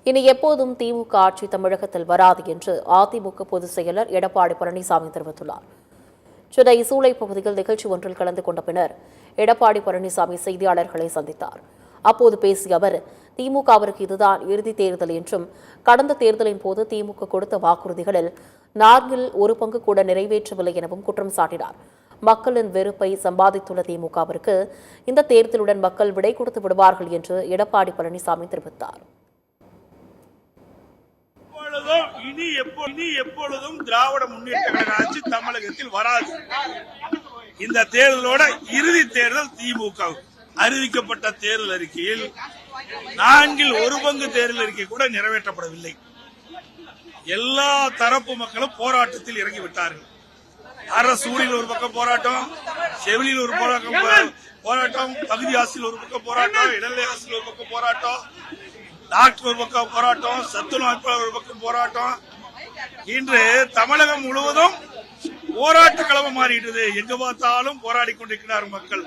இனி எப்போதும் திமுக ஆட்சி தமிழகத்தில் வராது என்று அதிமுக பொதுச் செயலர் எடப்பாடி பழனிசாமி தெரிவித்துள்ளார். சென்னை சூளை பகுதியில் நிகழ்ச்சி ஒன்றில் கலந்து கொண்ட பின்னர் எடப்பாடி பழனிசாமி செய்தியாளர்களை சந்தித்தார். அப்போது பேசிய அவர், திமுகவிற்கு இதுதான் இறுதித் தேர்தல் என்றும், கடந்த தேர்தலின் போது திமுக கொடுத்த வாக்குறுதிகளில் 4 ஒரு பங்கு கூட நிறைவேற்றவில்லை எனவும் குற்றம் சாட்டினார். மக்களின் வெறுப்பை சம்பாதித்துள்ள திமுகவிற்கு இந்த தேர்தலுடன் மக்கள் விடை கொடுத்து விடுவார்கள் என்று எடப்பாடி பழனிசாமி தெரிவித்தார். இனி எப்பொழுதும் திராவிட முன்னேற்ற கழக ஆட்சி தமிழகத்தில் வராது. இந்த தேர்தலோட இறுதி தேர்தல் திமுக. அறிவிக்கப்பட்ட தேர்தல் அறிக்கையில் 4 ஒரு பங்கு தேர்தல் அறிக்கை கூட நிறைவேற்றப்படவில்லை. எல்லா தரப்பு மக்களும் போராட்டத்தில் இறங்கிவிட்டார்கள். அரசூரில் ஒரு பக்கம் போராட்டம், செவிலியில் ஒரு போராட்டம், பகுதி ஆசிரியர் ஒரு பக்கம் போராட்டம், இடைநிலை ஆசிரியர் ஒரு பக்கம் போராட்டம், டாக்டர் ஒரு பக்கம் போராட்டம், சத்துணவு அமைப்பாளர் ஒரு பக்கம் போராட்டம். இன்று தமிழகம் முழுவதும் போராட்ட களம் மாறிட்டது. எங்க பார்த்தாலும் போராடி கொண்டிருக்கிறார் மக்கள்.